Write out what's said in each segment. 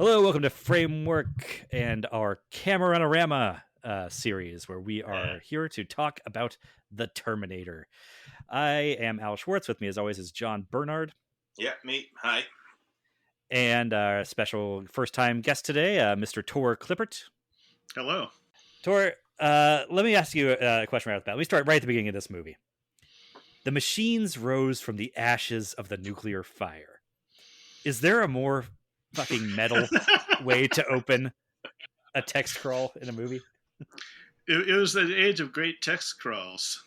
Hello, welcome to Framework and our Cameron-arama series, where we are here to talk about the Terminator. I am Al Schwartz. With me, as always, is John Bernard. Yeah, me. Hi. And our special first-time guest today, Mr. Thor Klippert. Hello. Thor, let me ask you a question right off the bat. Let me start right at the beginning of this movie. The machines rose from the ashes of the nuclear fire. Is there a more fucking metal way to open a text crawl in a movie? It was the age of great text crawls.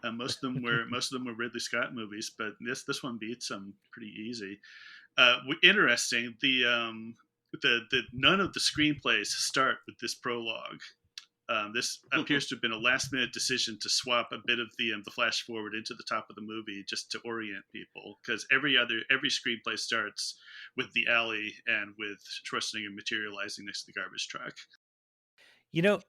Most of them were Ridley Scott movies, but this one beats them pretty easy. Interesting. The none of the screenplays start with this prologue. This appears to have been a last-minute decision to swap a bit of the flash forward into the top of the movie just to orient people, because every screenplay starts with the alley and with Schwarzenegger materializing next to the garbage truck. You know,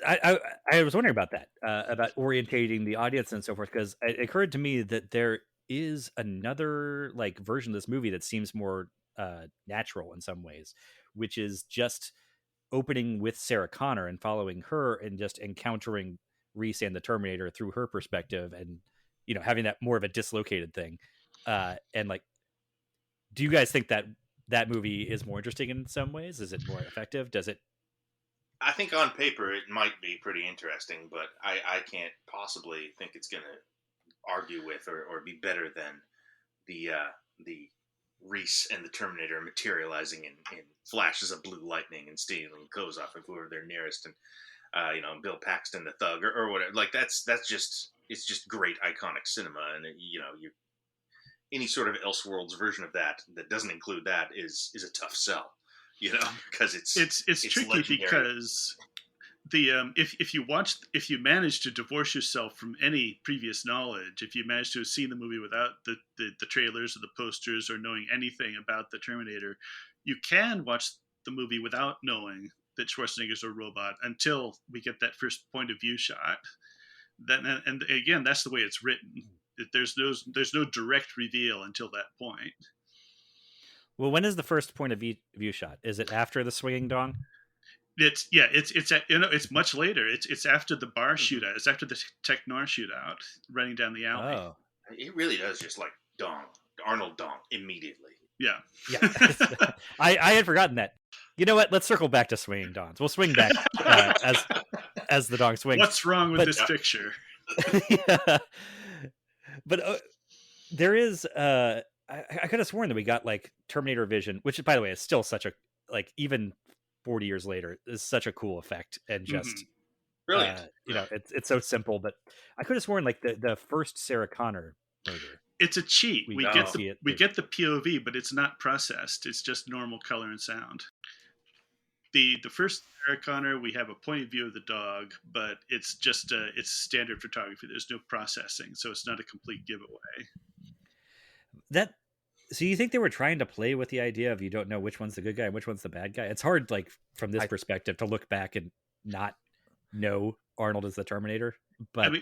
I was wondering about that, about orientating the audience and so forth, because it occurred to me that there is another version of this movie that seems more natural in some ways, which is just opening with Sarah Connor and following her and just encountering Reese and the Terminator through her perspective, and having that more of a dislocated thing. And do you guys think that movie is more interesting in some ways? Is it more effective? Does it? I think on paper it might be pretty interesting, but I can't possibly think it's going to argue with or be better than the Reese and the Terminator materializing in flashes of blue lightning and stealing clothes off of whoever they're nearest, and Bill Paxton the thug or whatever. It's just great iconic cinema, and any sort of Elseworlds version of that doesn't include that is a tough sell, because it's tricky legendary. Because if you manage to divorce yourself from any previous knowledge, if you manage to have seen the movie without the trailers or the posters or knowing anything about the Terminator, you can watch the movie without knowing that Schwarzenegger's a robot until we get that first point of view shot. And again, that's the way it's written. There's no direct reveal until that point. Well, when is the first point of view shot? Is it after the swinging dong? It's much later. It's after the bar shootout. It's after the Technor shootout, running down the alley. Oh, it really does just dong Arnold dong immediately. Yeah. I had forgotten that. You know what? Let's circle back to swinging dongs. We'll swing back as the dong swings. What's wrong with this picture? Yeah. But there is. I could have sworn that we got Terminator Vision, which, by the way, is still such a even 40 years later is such a cool effect, and just brilliant. It's so simple, but I could have sworn the first Sarah Connor murder. It's a cheat. We get the POV, but it's not processed. It's just normal color and sound. The first Sarah Connor, we have a point of view of the dog, but it's just it's standard photography. There's no processing, so it's not a complete giveaway. So you think they were trying to play with the idea of you don't know which one's the good guy and which one's the bad guy? It's hard, from this perspective, to look back and not know Arnold is the Terminator. But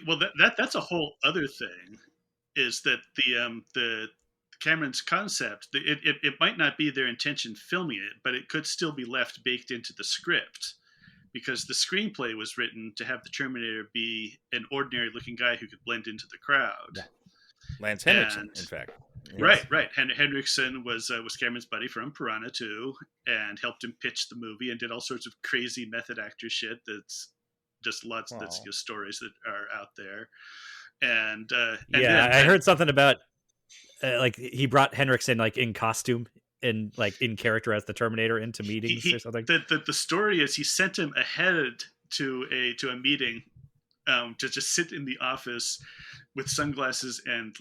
that's a whole other thing. Is that the Cameron's concept? It might not be their intention filming it, but it could still be left baked into the script, because the screenplay was written to have the Terminator be an ordinary-looking guy who could blend into the crowd. Lance Henriksen, in fact. Yes. Right. Henriksen was Cameron's buddy from Piranha 2 and helped him pitch the movie and did all sorts of crazy method actor shit. That's just lots of stories that are out there. And I heard something about he brought Henriksen in costume and in character as the Terminator into meetings or something. The story is he sent him ahead to a meeting to just sit in the office with sunglasses and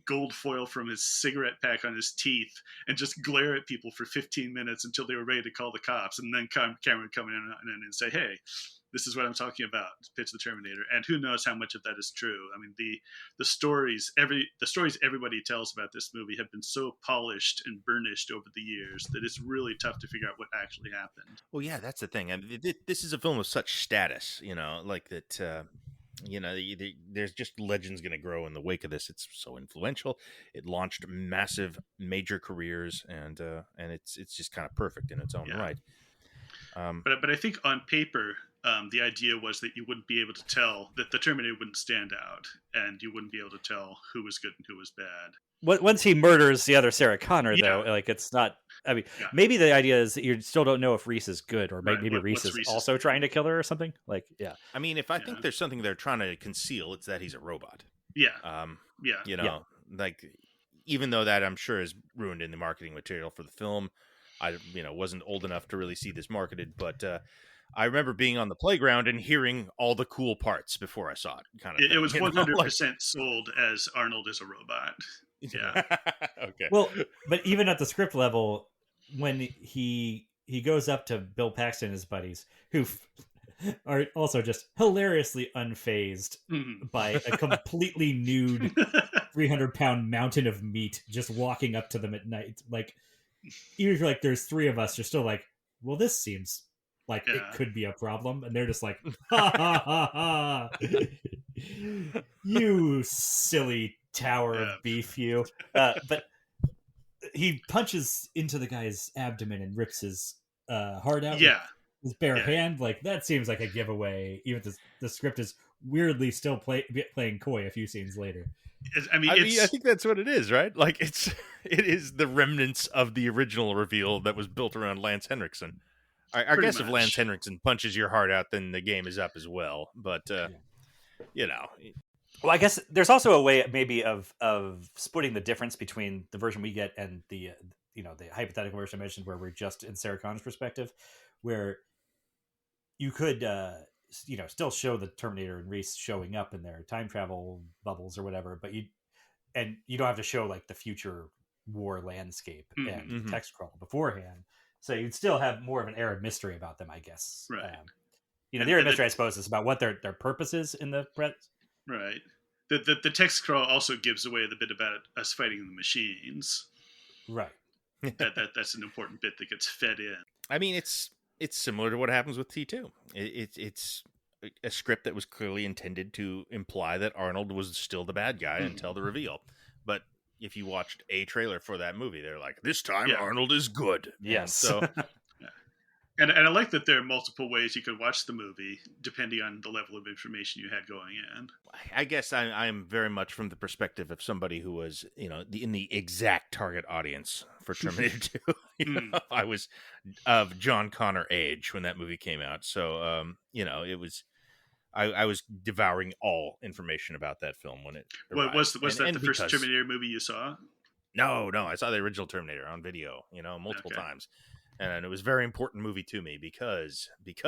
gold foil from his cigarette pack on his teeth and just glare at people for 15 minutes until they were ready to call the cops. And then Cameron come in and say, "Hey, this is what I'm talking about," pitch the Terminator. And who knows how much of that is true. I mean, the stories everybody tells about this movie have been so polished and burnished over the years that it's really tough to figure out what actually happened. Well, yeah, that's the thing. I mean, this is a film of such status, that there's just legends going to grow in the wake of this. It's so influential. It launched massive, major careers, and it's just kind of perfect in its own right. But I think on paper, the idea was that you wouldn't be able to tell, that the Terminator wouldn't stand out, and you wouldn't be able to tell who was good and who was bad. Once he murders the other Sarah Connor, though, like it's not. I mean, maybe the idea is that you still don't know if Reese is good, or maybe Reese is also trying to kill her or something. Like, yeah. I mean, if I think there's something they're trying to conceal, it's that he's a robot. Yeah. Like, even though that I'm sure is ruined in the marketing material for the film, I wasn't old enough to really see this marketed, but I remember being on the playground and hearing all the cool parts before I saw it. It was 100% sold as Arnold is a robot. Yeah. Okay. Well, but even at the script level, when he goes up to Bill Paxton and his buddies, who are also just hilariously unfazed by a completely nude 300-pound mountain of meat just walking up to them at night. Like, even if you're like, there's three of us, you're still like, well, this seems like it could be a problem. And they're just like, ha ha ha ha. You silly tower of beef, you. But he punches into the guy's abdomen and rips his heart out with his bare hand. Like, that seems like a giveaway. Even the script is weirdly still playing coy a few scenes later. I think that's what it is, right? Like, it is the remnants of the original reveal that was built around Lance Henriksen. I guess if Lance Henriksen punches your heart out, then the game is up as well. But well, I guess there's also a way maybe of splitting the difference between the version we get and the the hypothetical version I mentioned, where we're just in Sarah Connor's perspective, where you could still show the Terminator and Reese showing up in their time travel bubbles or whatever, but you don't have to show like the future war landscape and text crawl beforehand. So you'd still have more of an air of mystery about them, I guess. Right. The air of mystery, I suppose, is about what their purpose is in the present. Right. The text crawl also gives away the bit about us fighting the machines. Right. That's an important bit that gets fed in. I mean, it's similar to what happens with T2. It's a script that was clearly intended to imply that Arnold was still the bad guy until the reveal. But if you watched a trailer for that movie, they're like, this time Arnold is good. Yes. And so, and I like that there are multiple ways you could watch the movie depending on the level of information you had going in. I guess I am very much from the perspective of somebody who was, in the exact target audience for Terminator 2. I was of John Connor age when that movie came out. So, it was... I was devouring all information about that film when it arrived. Was that the first Terminator movie you saw? No, I saw the original Terminator on video, multiple times, and it was a very important movie to me because it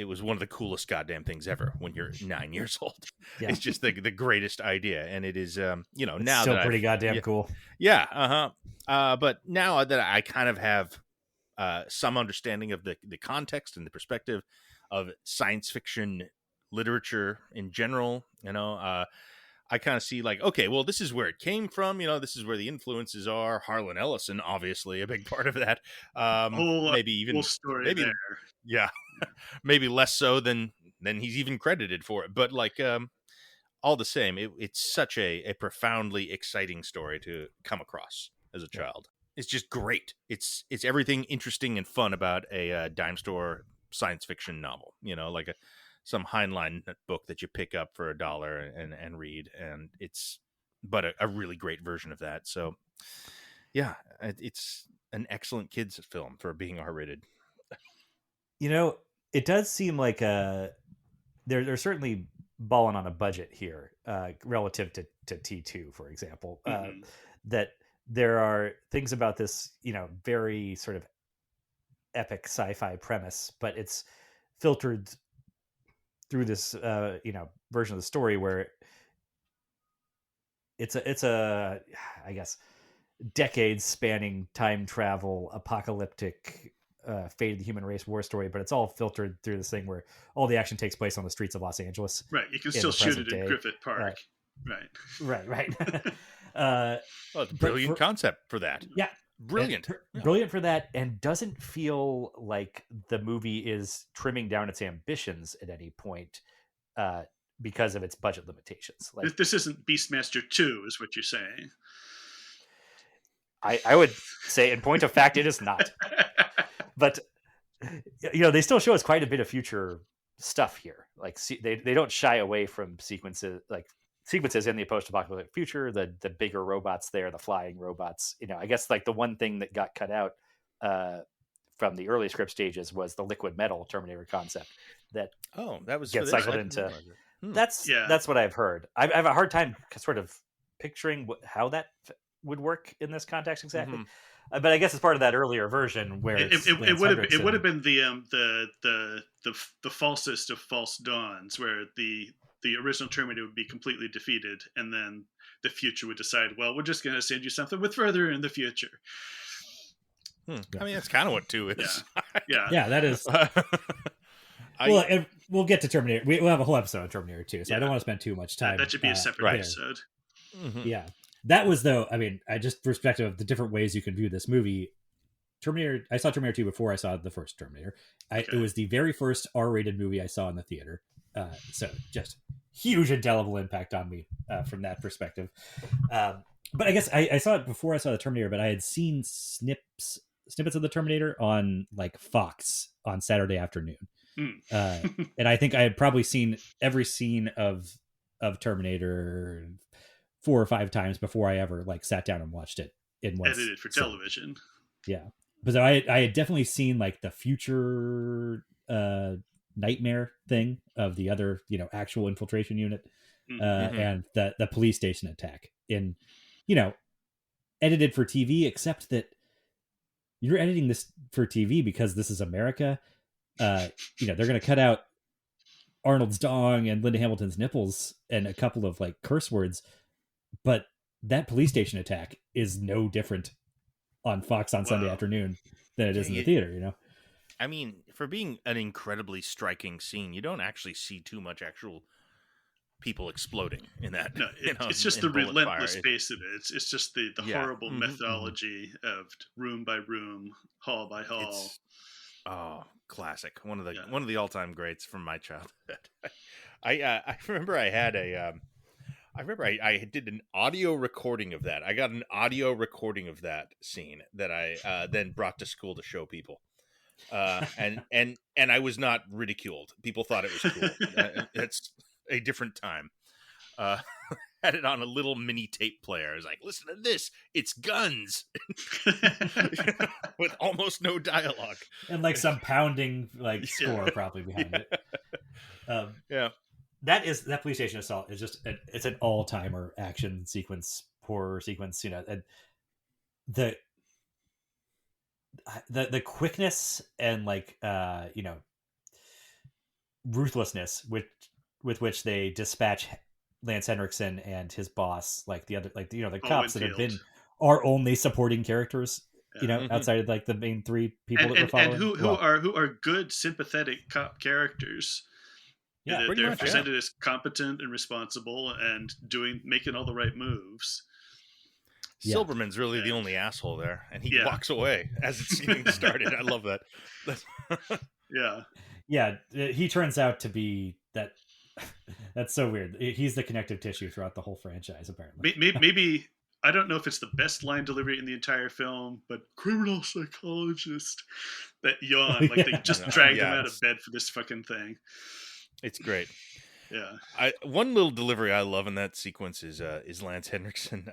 was one of the coolest goddamn things ever when you're 9 years old. Yeah. It's just the greatest idea, and it is now still that pretty goddamn cool. Yeah, but now that I kind of have some understanding of the context and the perspective of science fiction literature in general, I kind of see like, okay, well, this is where it came from. This is where the influences are. Harlan Ellison, obviously, a big part of that. Maybe even whole story there. Yeah, maybe less so than he's even credited for it. But like, all the same, it's such a profoundly exciting story to come across as a child. It's just great. It's everything interesting and fun about a dime store science fiction novel, like some Heinlein book that you pick up for $1 and read, and it's a really great version of that. So yeah, it's an excellent kids film for being R-rated. It does seem like they're certainly balling on a budget here relative to T2, for example. That there are things about this very sort of epic sci-fi premise, but it's filtered through this version of the story where it's a I guess decades spanning time travel apocalyptic fate of the human race war story, but it's all filtered through this thing where all the action takes place on the streets of Los Angeles. Right, you can still shoot it in Griffith Park. Right. Well, it's a brilliant concept for that. Yeah, brilliant. Brilliant for that, and doesn't feel like the movie is trimming down its ambitions at any point because of its budget limitations. Like, This isn't Beastmaster 2, is what you're saying. I would say, in point of fact, it is not. But they still show us quite a bit of future stuff here. Like, they don't shy away from sequences in the post-apocalyptic future, the bigger robots there, the flying robots. I guess like the one thing that got cut out from the early script stages was the liquid metal Terminator concept that that was gets cycled into. That's what I've heard. I have a hard time sort of picturing how that would work in this context exactly. But I guess it's part of that earlier version where it would have been the falsest of false dawns, where the original Terminator would be completely defeated, and then the future would decide, well, we're just going to send you something with further in the future. I mean, that's kind of what 2 is. Yeah, that is. Well, we'll get to Terminator. We'll have a whole episode on Terminator 2, so I don't want to spend too much time. That should be a separate episode. Yeah. That was, though, I mean, just perspective of the different ways you can view this movie. Terminator, I saw Terminator 2 before I saw the first Terminator. It was the very first R-rated movie I saw in the theater. So just huge indelible impact on me from that perspective. But I guess I saw it before I saw the Terminator, but I had seen snippets of the Terminator on like Fox on Saturday afternoon. And I think I had probably seen every scene of Terminator 4 or 5 times before I ever like sat down and watched it in one. Edited for television. Yeah. But I had definitely seen like the future nightmare thing of the other, actual infiltration unit and the police station attack in, edited for TV, except that you're editing this for TV because this is America. They're going to cut out Arnold's dong and Linda Hamilton's nipples and a couple of like curse words. But that police station attack is no different on Fox on Sunday afternoon than it is in the theater, I mean, for being an incredibly striking scene, you don't actually see too much actual people exploding in that. No, it's just the relentless pace of it. It's just the horrible methodology of room by room, hall by hall. Classic. One of the all-time greats from my childhood. I remember I did an audio recording of that. I got an audio recording of that scene that I then brought to school to show people. And I was not ridiculed. People thought it was cool. That's a different time. Had it on a little mini tape player. I was like, listen to this. It's guns. With almost no dialogue. And like some pounding like score probably behind it. That police station assault is just it's an all-timer action sequence, horror sequence, and the quickness and like ruthlessness with which they dispatch Lance Henriksen and his boss, like the other, like the cops that have been our only supporting characters, outside of like the main 3 people that we're following, and who are good sympathetic cop characters. Yeah, they're presented as competent and responsible and making all the right moves. Silverman's really the only asshole there, and he walks away as it's getting started. I love that. He turns out to be that. That's so weird. He's the connective tissue throughout the whole franchise, apparently. Maybe I don't know if it's the best line delivery in the entire film, but criminal psychologist, that yawn, like they just dragged him out of bed for this fucking thing. It's great. Yeah. One little delivery I love in that sequence is Lance Henriksen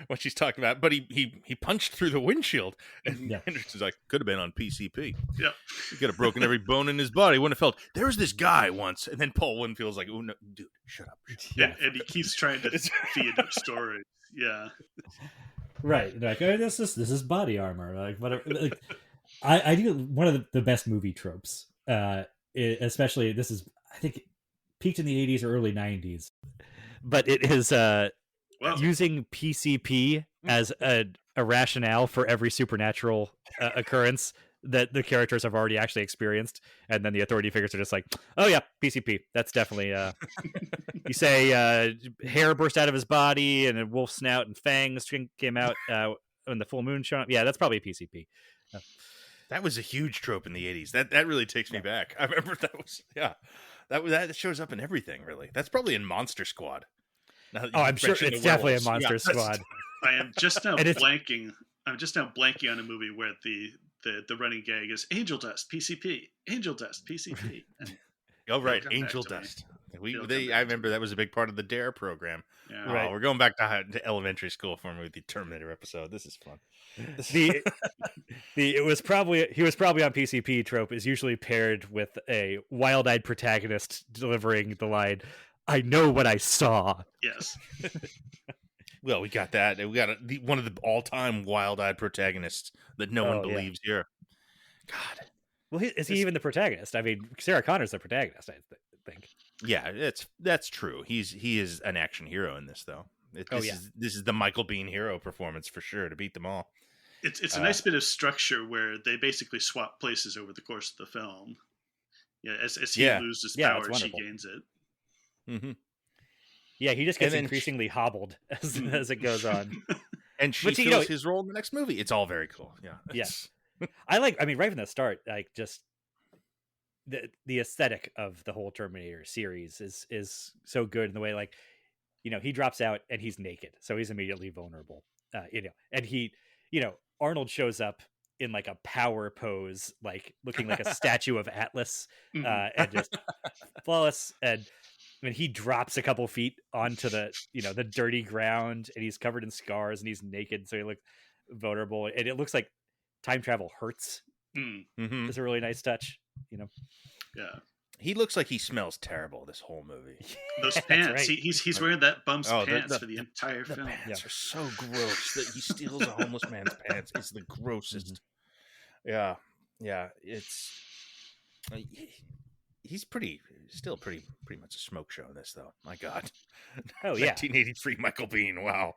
what she's talking about, but he punched through the windshield, and Henriksen's like, could have been on PCP. Yeah, he could have broken every bone in his body. Wouldn't have felt. There was this guy once, and then Paul Winfield's like, oh no, dude, shut up. And he keeps trying to feed up stories. Yeah, right. Like, oh, this is body armor. Like whatever. Like, I do one of the best movie tropes. Especially this is, I think, peaked in the 80s or early 90s, but it is using PCP as a rationale for every supernatural occurrence that the characters have already actually experienced, and then the authority figures are just like, oh yeah, PCP, that's definitely you say hair burst out of his body and a wolf snout and fangs came out, when the full moon showing up. Yeah, that's probably a PCP. Uh, That was a huge trope in the 80s. That really takes me back. I remember that shows up in everything, really. That's probably in Monster Squad. Now that Oh, you I'm sure mentioned it's the definitely a werewolves. Monster Squad. I am just now And it's- blanking. I'm just now blanking on a movie where the running gag is Angel Dust PCP, Angel Dust PCP. And Oh, right. come back Angel to me. Dust. It'll come I back to remember me. that was a big part of the DARE program. Yeah. Oh, Right. we're going back to elementary school for me with the Terminator episode. This is fun. he was probably on PCP trope is usually paired with a wild-eyed protagonist delivering the line, "I know what I saw." Yes. Well, we got that. We got one of the all-time wild-eyed protagonists that no one Oh, yeah. believes here. God. Well, is he even the protagonist? I mean, Sarah Connor's the protagonist, I think. Yeah, that's true. He is an action hero in this, though. This is the Michael Biehn hero performance for sure to beat them all. It's a nice bit of structure where they basically swap places over the course of the film. Yeah, as he loses power, she gains it. Mm-hmm. Yeah, he just gets increasingly hobbled as it goes on. And she fills his role in the next movie. It's all very cool. Yeah. Yes. Right from the start, like just the aesthetic of the whole Terminator series is so good in the way, like, he drops out and he's naked, so he's immediately vulnerable. And he, Arnold shows up in like a power pose, like looking like a statue of Atlas, and just flawless. And when he drops a couple feet onto the the dirty ground, and he's covered in scars and he's naked, so he looks vulnerable, and it looks like time travel hurts. Mm-hmm. It's a really nice touch. Yeah. He looks like he smells terrible this whole movie. Those pants. Right. He's wearing that bum's pants for the entire film. The pants are so gross that he steals a homeless man's pants. It's the grossest. Yeah. It's he's still pretty much a smoke show in this, though. My God. Oh yeah. 1983 Michael Biehn. Wow.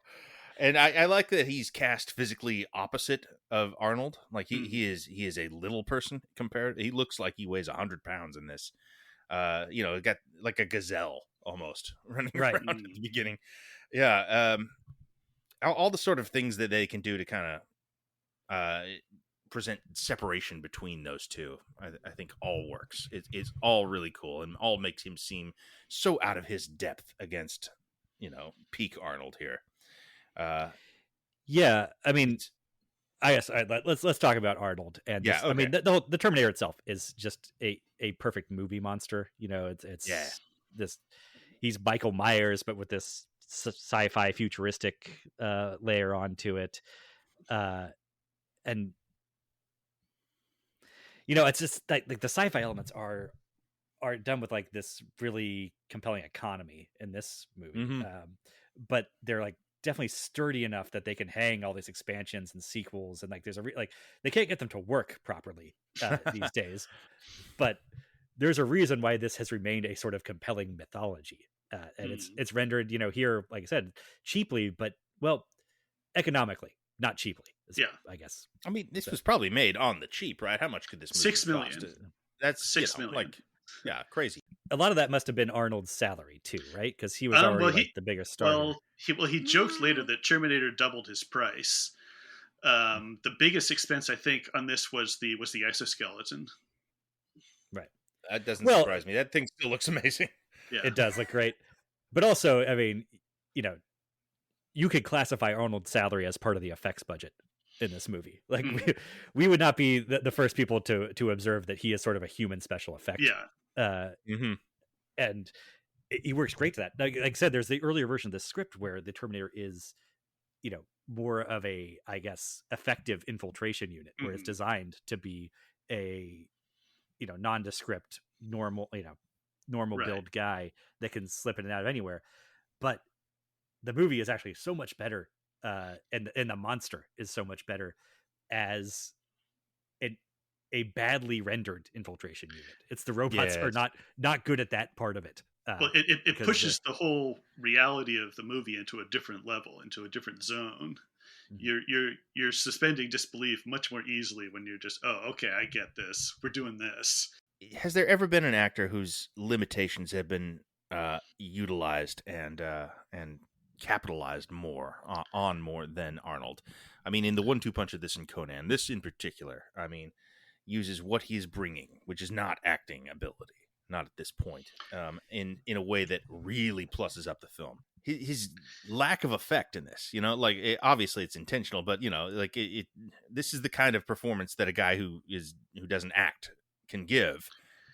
And I like that he's cast physically opposite of Arnold. Like he is a little person compared. He looks like he weighs 100 pounds in this. Got like a gazelle almost running around at the beginning. Yeah. All the sort of things that they can do to kind of present separation between those two, I think all works. It's all really cool and all makes him seem so out of his depth against, peak Arnold here. Yeah, I mean, I guess let's talk about Arnold. And this, I mean, the Terminator itself is just a perfect movie monster. It's this. He's Michael Myers, but with this sci-fi futuristic layer onto it, and it's just like the sci-fi elements are done with like this really compelling economy in this movie, but they're like definitely sturdy enough that they can hang all these expansions and sequels, and like there's they can't get them to work properly these days, but there's a reason why this has remained a sort of compelling mythology, and it's rendered here, like I said, cheaply, but economically, not cheaply. I guess. I mean, this was probably made on the cheap, right? How much could this movie $6 million cost? That's $6 million. Crazy. A lot of that must have been Arnold's salary too, right? Because he was already the biggest star. He joked later that Terminator doubled his price. The biggest expense I think on this was the exoskeleton. Right. That doesn't surprise me. That thing still looks amazing. Yeah. It does look great. But also, I mean, you could classify Arnold's salary as part of the effects budget in this movie. Like we would not be the first people to observe that he is sort of a human special effect. Yeah. And he works great to that. Like I said, there's the earlier version of the script where the Terminator is, more of a, I guess, effective infiltration unit, where it's designed to be a, nondescript, normal build guy that can slip in and out of anywhere. But the movie is actually so much better, and the monster is so much better as a badly rendered infiltration unit. It's the robots are not good at that part of it. Well, it pushes the whole reality of the movie into a different level, into a different zone. You're suspending disbelief much more easily when you're just, oh, okay, I get this. We're doing this. Has there ever been an actor whose limitations have been utilized and capitalized more than Arnold? I mean, in the 1-2 punch of this and Conan, this in particular, I mean, uses what he's bringing, which is not acting ability, not at this point, in a way that really pluses up the film. His lack of effect in this, like obviously it's intentional, but like this is the kind of performance that a guy who doesn't act can give.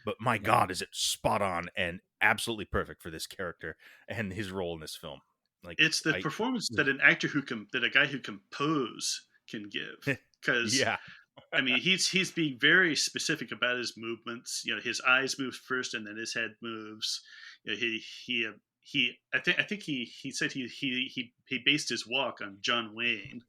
But my God, is it spot on and absolutely perfect for this character and his role in this film. Like it's the performance that an actor that a guy who can pose can give. Because yeah. I mean, he's being very specific about his movements. His eyes move first, and then his head moves. I think he said he based his walk on John Wayne.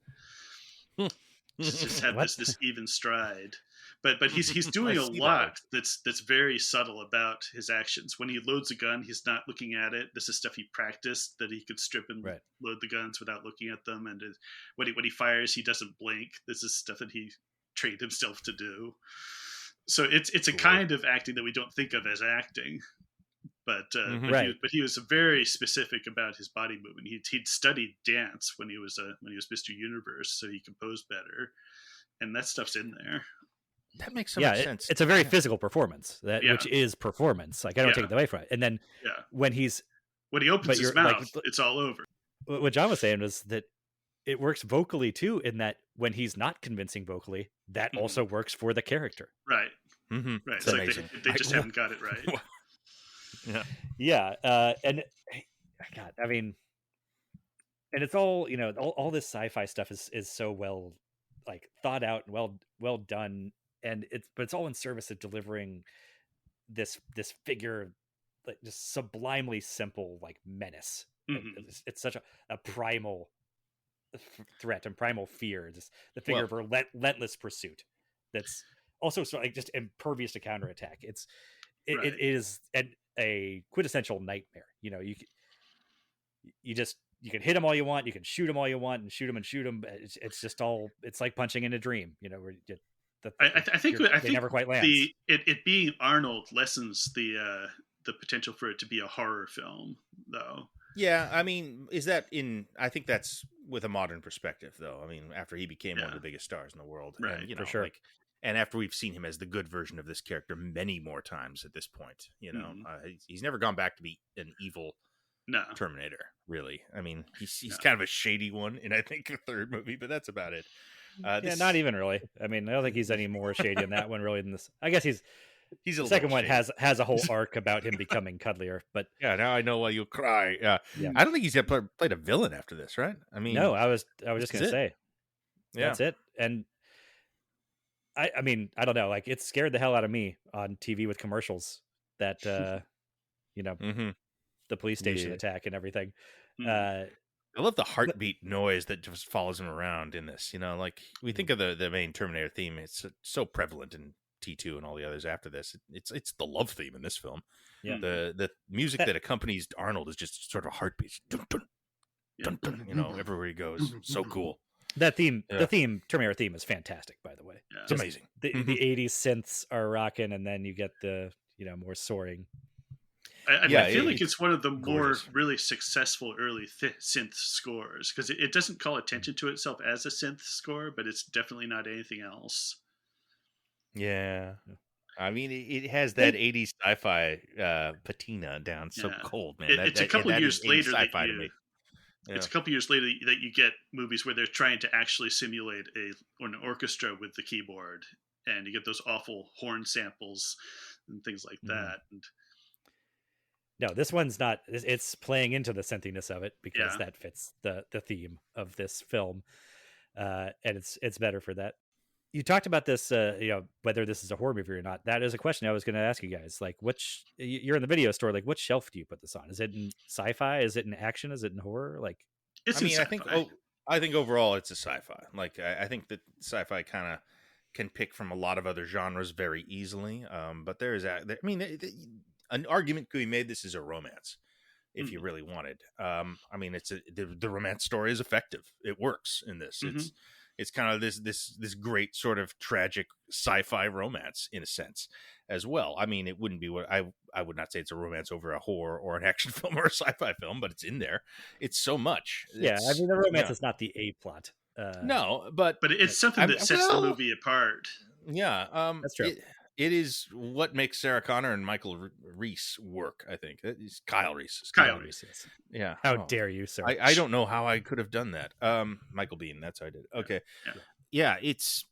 Just have this even stride. But he's doing a lot that's very subtle about his actions. When he loads a gun, he's not looking at it. This is stuff he practiced, that he could strip and load the guns without looking at them. And when he fires, he doesn't blink. This is stuff that he trained himself to do. So it's a kind of acting that we don't think of as acting. But he was very specific about his body movement. He'd studied dance when he was Mr. Universe, so he composed better, and that stuff's in there. That makes so much sense. It's a very physical performance, which is performance. Like I don't take it away from it. And then when he opens his mouth, it's all over. What John was saying was that it works vocally too, in that when he's not convincing vocally, that also works for the character. Right. Mm-hmm. Right. It's like they just haven't got it right. And God, I mean, and it's all all this sci-fi stuff is so well like thought out and well done, and it's all in service of delivering this figure, like just sublimely simple, like menace. It's such a primal threat and primal fear, just the figure of relentless pursuit that's also sort of like just impervious to counterattack. It is a quintessential nightmare. You can hit him all you want, you can shoot him all you want, and shoot him. It's just all, it's like punching in a dream. Where I think they never quite lands. It being Arnold lessens the potential for it to be a horror film, though. Yeah, I mean, I think that's with a modern perspective, though. I mean, after he became one of the biggest stars in the world, right? And, for sure. And after we've seen him as the good version of this character many more times at this point, he's never gone back to be an evil Terminator, really. I mean, he's kind of a shady one in, I think, the third movie, but that's about it. Not even really. I mean, I don't think he's any more shady in that one, really, than this. I guess he's the second one shady. has a whole arc about him becoming cuddlier, but now I know why you cry. I don't think he's played a villain after this, right? I mean, no, I was just gonna say, that's it. And I mean, I don't know, like it scared the hell out of me on TV with commercials that the police station attack and everything. I love the heartbeat noise that just follows him around in this. Like we think of the main Terminator theme. It's so prevalent in T2 and all the others after this. It's the love theme in this film. Yeah. The music that accompanies Arnold is just sort of heartbeats. Dun, dun, dun, dun, everywhere he goes. So cool. That theme, the Terminator theme is fantastic, by the way. Yeah. It's amazing. The 80s synths are rocking, and then you get the, more soaring. I feel like it's one of the more really successful early synth scores, because it doesn't call attention to itself as a synth score, but it's definitely not anything else. Yeah. I mean, it has that 80s sci-fi patina down so cold, man. It's a couple years later It's a couple years later that you get movies where they're trying to actually simulate an orchestra with the keyboard, and you get those awful horn samples and things like that. And no, this one's not. It's playing into the synthiness of it because that fits the theme of this film, and it's better for that. You talked about this, whether this is a horror movie or not. That is a question I was going to ask you guys. Like, you're in the video store. Like, what shelf do you put this on? Is it in sci-fi? Is it in action? Is it in horror? Like, I think overall it's a sci-fi. Like, I think that sci-fi kind of can pick from a lot of other genres very easily. But there is, an argument could be made. This is a romance, if you really wanted. The romance story is effective. It works in this. It's kind of this great sort of tragic sci-fi romance in a sense as well. I mean, it wouldn't be what I would not say it's a romance over a horror or an action film or a sci-fi film, but it's in there. It's so much. The romance is not the A plot No, but But it's something that sets the movie apart. Yeah, that's true. It is what makes Sarah Connor and Michael Reese work. I think it's Kyle Reese. Kyle Reese. Yes. Yeah. How dare you, sir? I don't know how I could have done that. Michael Biehn. That's how I did. Okay. Yeah. It's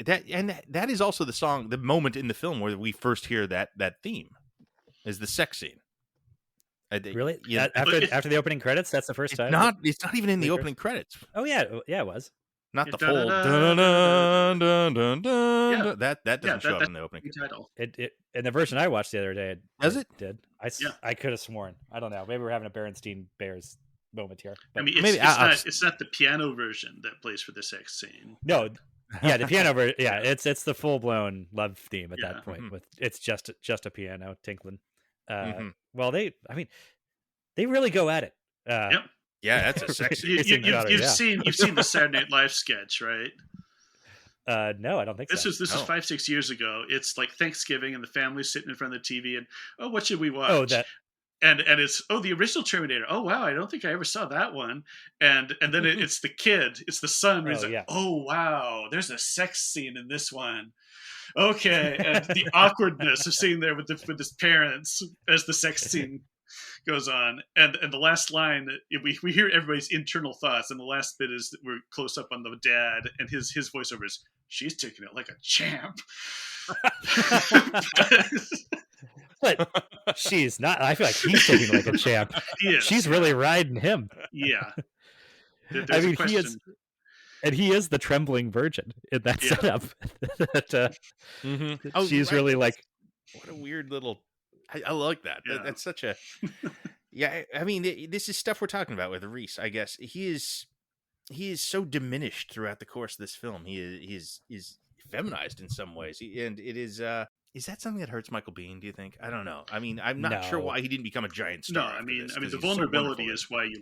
that, and that is also the moment in the film where we first hear that theme, is the sex scene. Really? Yeah. After the opening credits, that's the first time. It's not even in the opening credits. Oh yeah, it was. Not the full dun dun dun dun dun. That doesn't show up in the opening title. It in the version I watched the other day. Does it? Did I could have sworn. I don't know. Maybe we're having a Berenstein Bears moment here. But I mean, it's not the piano version that plays for the sex scene. No. Yeah, the piano version. Yeah, it's the full blown love theme at that point. With it's just a piano tinkling. Well, they really go at it. Yeah, that's a sexy. You've seen the Saturday Night Live sketch, right? No, I don't think so. This is 5-6 years ago. It's like Thanksgiving, and the family's sitting in front of the TV, and what should we watch? Oh, that. And it's the original Terminator. Oh wow, I don't think I ever saw that one. And then it's the kid, it's the son. Who's oh wow, there's a sex scene in this one. Okay, and the awkwardness of sitting there with his parents as the sex scene goes on, and the last line, we hear everybody's internal thoughts, and the last bit is that we're close up on the dad, and his voiceover is, "She's taking it like a champ." But she's not. I feel like he's taking it like a champ. She's really riding him. Yeah. I mean, he is the trembling virgin in that setup. She's really like, what a weird little. I like that. That's such a. Yeah, I mean, this is stuff we're talking about with Reese. I guess he is so diminished throughout the course of this film. He is feminized in some ways, and it is. Is that something that hurts Michael Biehn, do you think? I don't know. I mean, I'm not sure why he didn't become a giant star. No, I mean, the vulnerability is why you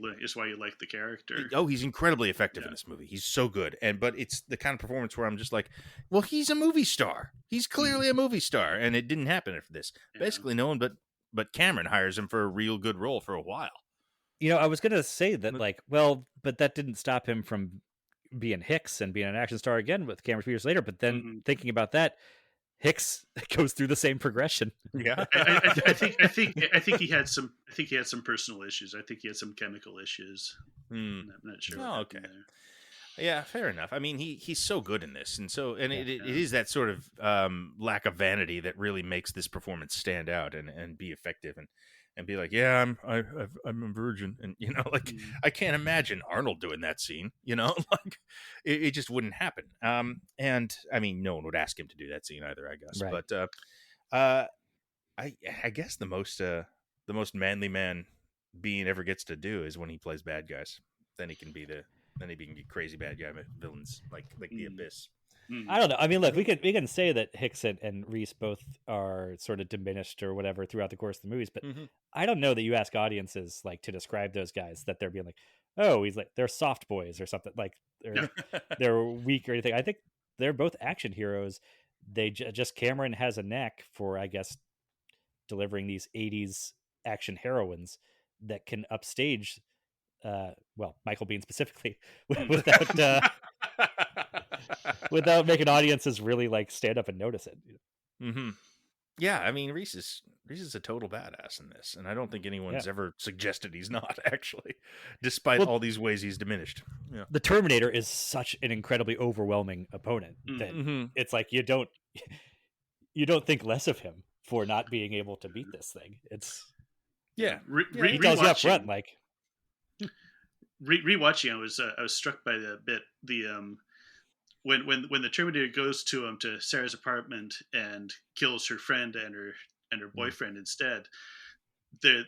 like the character. He's incredibly effective in this movie. He's so good, but it's the kind of performance where I'm just like, well, he's a movie star. He's clearly a movie star, and it didn't happen after this. Basically, no one but Cameron hires him for a real good role for a while. I was gonna say that, but that didn't stop him from being Hicks and being an action star again with Cameron 2 years later. But then thinking about that, Hicks goes through the same progression. Yeah, I think he had some. I think he had some personal issues. I think he had some chemical issues. I'm not sure. Oh, okay. Yeah, fair enough. I mean, he's so good in this, and it is that sort of lack of vanity that really makes this performance stand out and be effective and be like, yeah, I'm a virgin, and I can't imagine Arnold doing that scene. Like it just wouldn't happen. And I mean, no one would ask him to do that scene either, I guess. Right. But I guess the most manly man Biehn ever gets to do is when he plays bad guys. Then he can be crazy bad guy villains like the Abyss. I don't know. I mean, look, we can say that Hicks and Reese both are sort of diminished or whatever throughout the course of the movies, but I don't know that you ask audiences like to describe those guys that they're being like, oh, he's like they're soft boys or something, like they're weak or anything. I think they're both action heroes. They just Cameron has a knack for, I guess, delivering these 80s action heroines that can upstage Michael Biehn specifically without making audiences really like stand up and notice it. Yeah, I mean, Reese is a total badass in this, and I don't think anyone's ever suggested he's not, actually, despite all these ways he's diminished. Yeah. The Terminator is such an incredibly overwhelming opponent that it's like you don't think less of him for not being able to beat this thing. It's he tells you up front, like. Rewatching, I was struck by the bit when the Terminator goes to Sarah's apartment and kills her friend and her boyfriend instead. The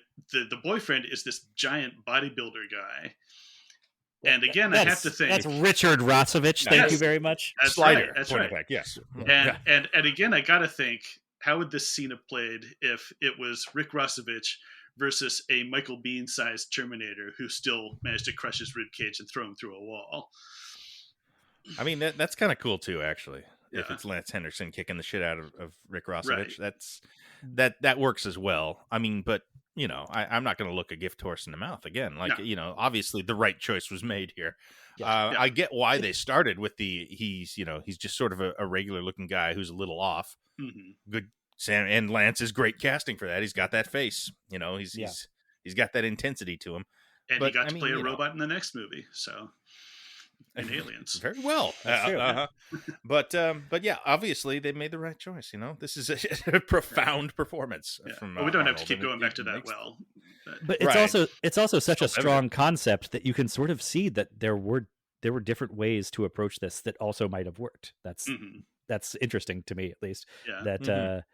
boyfriend is this giant bodybuilder guy, and again, I have to think that's Richard Rossovich. Thank you very much. That's Slider. Right, that's right. Back, yes. And again, I got to think, how would this scene have played if it was Rick Rossovich versus a Michael Biehn-sized Terminator who still managed to crush his ribcage and throw him through a wall? I mean, that's kind of cool too, actually. Yeah. If it's Lance Henriksen kicking the shit out of Rick Rossovich, that works as well. I mean, but you know, I'm not going to look a gift horse in the mouth again. Like, No. you know, obviously the right choice was made here. Yeah. I get why they started with he's just sort of a regular looking guy who's a little off. Good Sam and Lance is great casting for that. He's got that face, you know, he's got that intensity to him. And But he got I to mean, play a you know, robot in the next movie, so in Aliens. very well. That's true. But yeah, obviously they made the right choice. You know, this is a profound performance Yeah. from. But we don't have to Arnold, keep and going back to it that makes- well. But it's Right. also such a Self-evident. strong concept that you can sort of see that there were different ways to approach this that also might have worked. That's interesting to me, at least. Yeah. That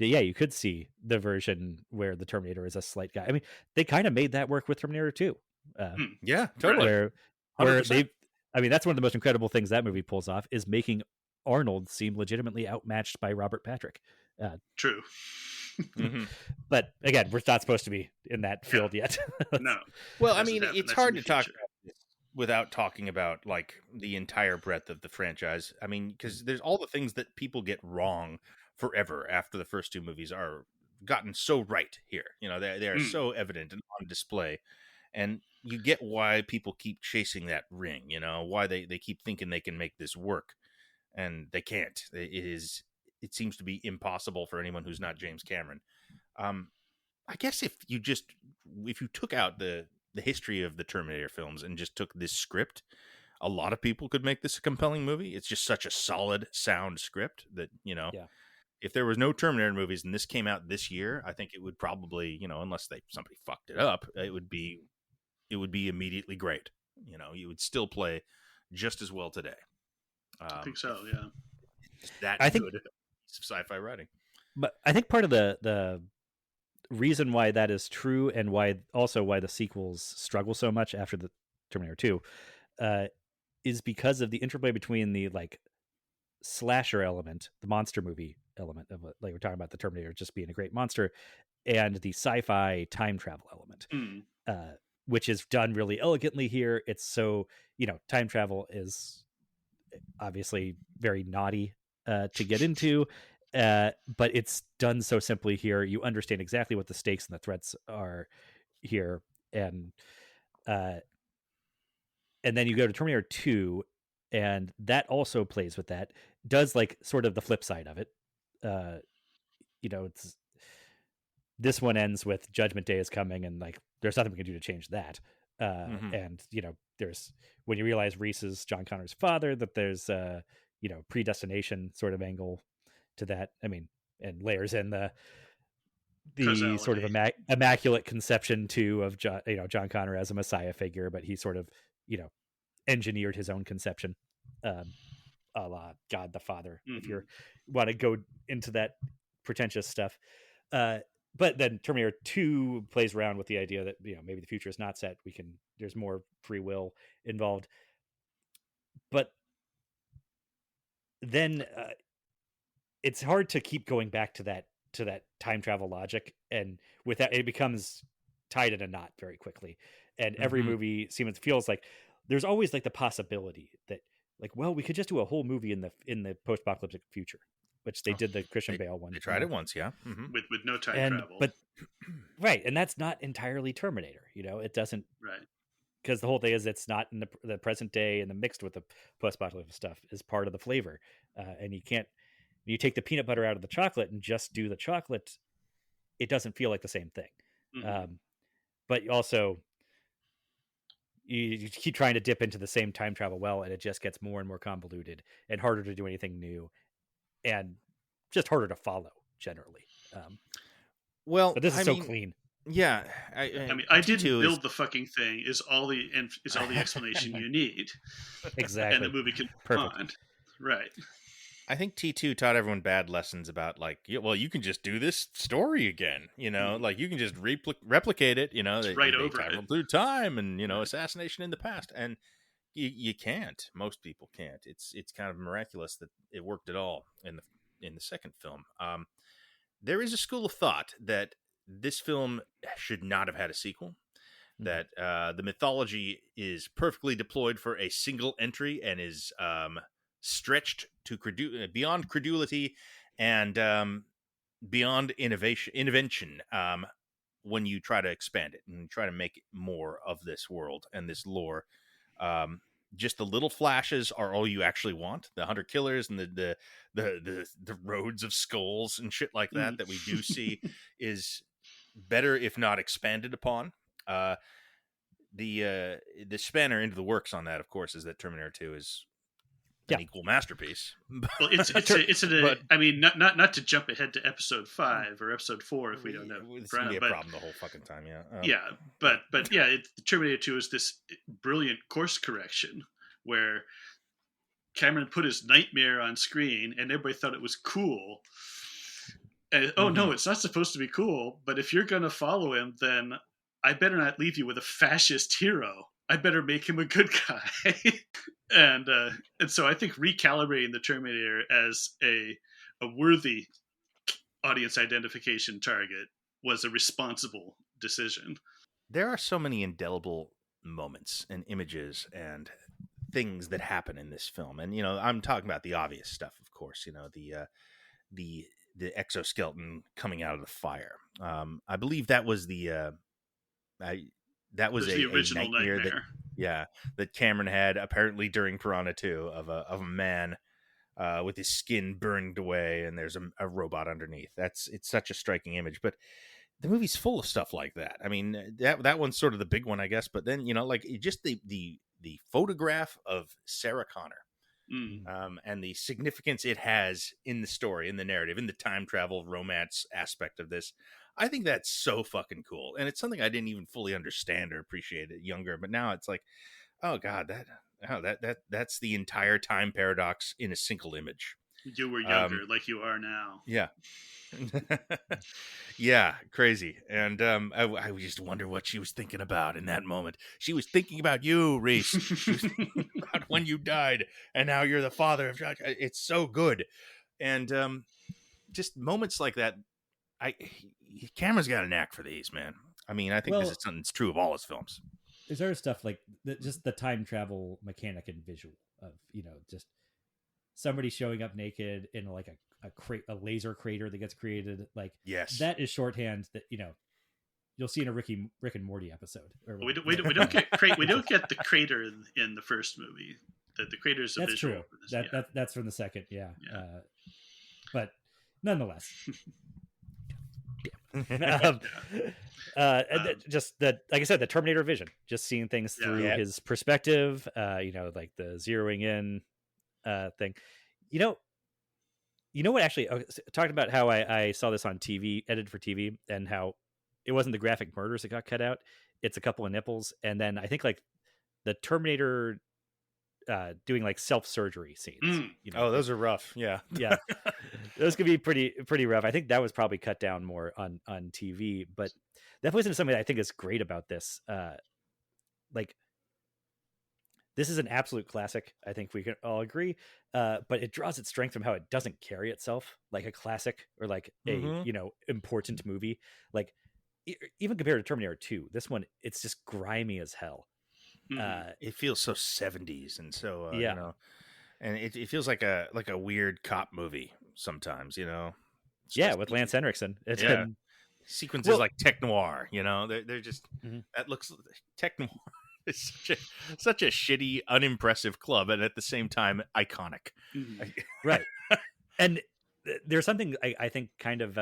yeah, you could see the version where the Terminator is a slight guy. I mean, they kind of made that work with Terminator 2. Yeah, totally. Where 100%. I mean, that's one of the most incredible things that movie pulls off is making Arnold seem legitimately outmatched by Robert Patrick. True. But again, we're not supposed to be in that field yet. No. Well, I Doesn't mean, happen. it's That's hard in to the talk future. about this without talking about like the entire breadth of the franchise. I mean, because there's all the things that people get wrong forever after the first two movies are gotten so right here. You know, they are so evident and on display, and you get why people keep chasing that ring. You know, why they keep thinking they can make this work, and they can't. It seems to be impossible for anyone who's not James Cameron. I guess if you took out the history of the Terminator films and just took this script, a lot of people could make this a compelling movie. It's just such a solid, sound script that, you know, if there was no Terminator movies and this came out this year, I think it would probably, you know, unless somebody fucked it up, it would be immediately great. You know, you would still play just as well today. I think so, yeah. It's that I think- good piece of sci-fi writing. But I think part of the reason why that is true, and why the sequels struggle so much after the Terminator 2, is because of the interplay between the like slasher element, the monster movie element of it, like we're talking about the Terminator just being a great monster, and the sci-fi time travel element, which is done really elegantly here. It's so, you know, time travel is obviously very naughty to get into, but it's done so simply here. You understand exactly what the stakes and the threats are here, and then you go to Terminator 2, and that also plays with that, does like sort of the flip side of it. You know, it's this one ends with Judgment Day is coming, and like there's nothing we can do to change that. And you know, there's when you realize Reese is John Connor's father, that there's you know, predestination sort of angle to that. I mean, and layers in the Causality. sort of immaculate conception too of John, you know, John Connor as a messiah figure, but he sort of, you know, engineered his own conception, a la God the Father, if you want to go into that pretentious stuff. But then Terminator 2 plays around with the idea that, you know, maybe the future is not set. There's more free will involved. But then it's hard to keep going back to that time travel logic, and with that it becomes tied in a knot very quickly. And every movie feels like there's always like the possibility that, like, well, we could just do a whole movie in the post-apocalyptic future, which they did the Christian Bale one. They tried it once, yeah. With no time travel. But right, and that's not entirely Terminator. You know, it doesn't, right, because the whole thing is it's not in the present day, and the mixed with the post-apocalyptic stuff is part of the flavor. And you take the peanut butter out of the chocolate and just do the chocolate, it doesn't feel like the same thing. But also, you keep trying to dip into the same time travel well, and it just gets more and more convoluted and harder to do anything new, and just harder to follow generally. Well, but this is clean. Yeah, I mean, I didn't build the fucking thing. Is all the explanation you need. Exactly, and the movie can respond. Right. I think T2 taught everyone bad lessons about, like, well, you can just do this story again, you know, like you can just replicate it, you know, they travel through time, and, you know, assassination in the past, and you can't. Most people can't. It's kind of miraculous that it worked at all in the second film. There is a school of thought that this film should not have had a sequel, that the mythology is perfectly deployed for a single entry and is stretched to beyond credulity and beyond invention. when you try to expand it and try to make more of this world and this lore. Just the little flashes are all you actually want. The hunter killers and the roads of skulls and shit like that we do see is better if not expanded upon. The spanner into the works on that, of course, is that Terminator 2 is an equal masterpiece. Well, I mean, not to jump ahead to episode 5 or episode 4 if we don't know. It's gonna be a problem the whole fucking time, but the Terminator 2 is this brilliant course correction where Cameron put his nightmare on screen and everybody thought it was cool. And, no, it's not supposed to be cool. But if you're gonna follow him, then I better not leave you with a fascist hero. I better make him a good guy. and so I think recalibrating the Terminator as a worthy audience identification target was a responsible decision. There are so many indelible moments and images and things that happen in this film. And, I'm talking about the obvious stuff, of course, the exoskeleton coming out of the fire. I believe that was the original nightmare that Cameron had apparently during Piranha 2 of a man with his skin burned away and there's a robot underneath. It's such a striking image, but the movie's full of stuff like that. I mean, that one's sort of the big one, I guess, but then, just the photograph of Sarah Connor and the significance it has in the story, in the narrative, in the time travel romance aspect of this. I think that's so fucking cool. And it's something I didn't even fully understand or appreciate it younger, but now it's like, oh God, that's the entire time paradox in a single image. You were younger like you are now. Yeah. Yeah, crazy. And I just wonder what she was thinking about in that moment. She was thinking about you, Reese. She was thinking about when you died and now you're the father of Josh. It's so good. And just moments like that. Cameron's got a knack for these, man. I mean, I think this is something that's true of all his films. There's other stuff like just the time travel mechanic and visual of, just somebody showing up naked in like a laser crater that gets created. Like, yes, that is shorthand that, you'll see in a Rick and Morty episode. We don't get the crater in the first movie. The crater's a visual. True. That's from the second. Yeah. But nonetheless. Just that, like I said, the Terminator vision, just seeing things through his perspective, like the zeroing in thing. What actually talked about how I saw this on TV, edited for TV, and how it wasn't the graphic murders that got cut out. It's a couple of nipples, and then I think like the Terminator doing like self-surgery scenes. Those are rough. Yeah. Those could be pretty rough. I think that was probably cut down more on TV, but that plays into something that I think is great about this. Like, this is an absolute classic. I think we can all agree. But it draws its strength from how it doesn't carry itself like a classic or like a important movie. Like, even compared to Terminator 2, this one, it's just grimy as hell. It feels so 70s and so and it feels like a weird cop movie sometimes, with Lance Henriksen. Sequences like tech noir, they're just that looks tech noir is such a shitty, unimpressive club, and at the same time iconic. Right. And there's something I think kind of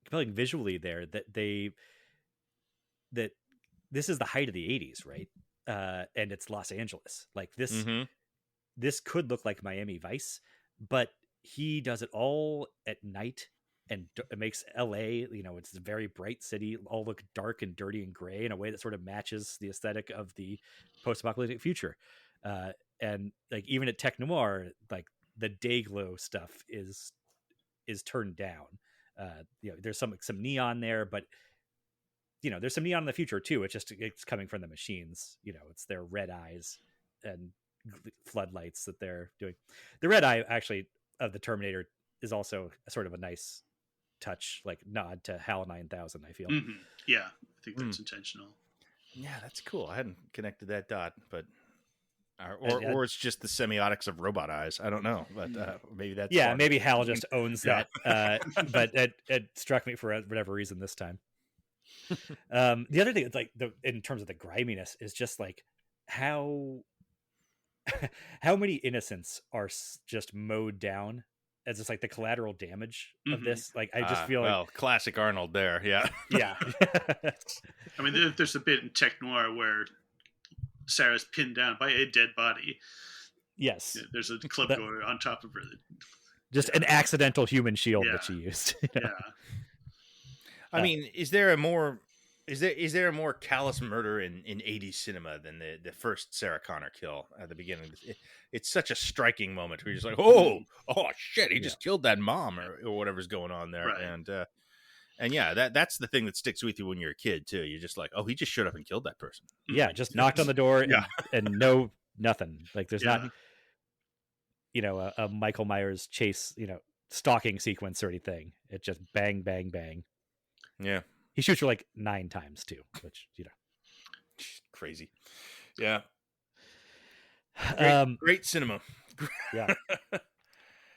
compelling visually there that this is the height of the 80s, right? And it's Los Angeles. Like this, this could look like Miami Vice, but he does it all at night, and it makes LA, it's a very bright city, all look dark and dirty and gray in a way that sort of matches the aesthetic of the post-apocalyptic future. And like even at tech noir, like the day glow stuff is turned down. There's some neon there, but there's some neon in the future too. It's coming from the machines. It's their red eyes and floodlights that they're doing. The red eye actually of the Terminator is also a sort of a nice touch, like nod to HAL 9000. I feel. Yeah, I think that's intentional. Yeah, that's cool. I hadn't connected that dot, but or it's just the semiotics of robot eyes. I don't know, but maybe that's maybe HAL just owns that. But it struck me for whatever reason this time. The other thing is like in terms of the griminess is just like how how many innocents are just mowed down as just like the collateral damage of this. Like I just feel like, well, classic Arnold there. Yeah. yeah. I mean, there's a bit in Tech Noir where Sarah's pinned down by a dead body. Yes. There's a club goer on top of her. Just an accidental human shield that she used. You know? Yeah. I mean, is there a more callous murder in 80s cinema than the first Sarah Connor kill at the beginning? It's such a striking moment where you're just like, oh shit, he just killed that mom or whatever's going on there. Right. And yeah, that's the thing that sticks with you when you're a kid too. You're just like, oh, he just showed up and killed that person. Yeah, just knocked on the door and no nothing. Like there's not, you know, a Michael Myers chase, you know, stalking sequence or anything. It just bang, bang, bang. Yeah. He shoots her like 9 times too, which, you know, crazy. Yeah. Great cinema. Yeah.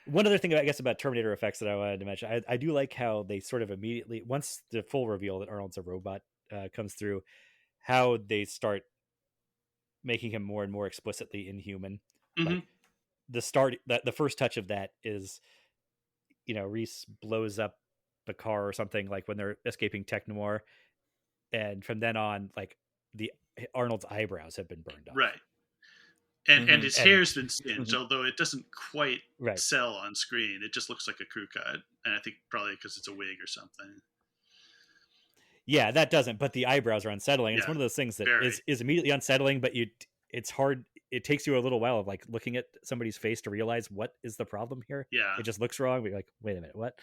One other thing I guess about Terminator effects that I wanted to mention, I do like how they sort of immediately, once the full reveal that Arnold's a robot comes through, how they start making him more and more explicitly inhuman. Like the first touch of that is, you know, Reese blows up the car or something, like when they're escaping Tech Noir, and from then on, like Arnold's eyebrows have been burned off. Right. And his hair's been singed, although it doesn't quite sell on screen. It just looks like a crew cut, and I think probably because it's a wig or something. Yeah, that doesn't. But the eyebrows are unsettling. It's one of those things that is immediately unsettling, but it's hard. It takes you a little while of like looking at somebody's face to realize what is the problem here. Yeah, it just looks wrong. We're like, wait a minute, what?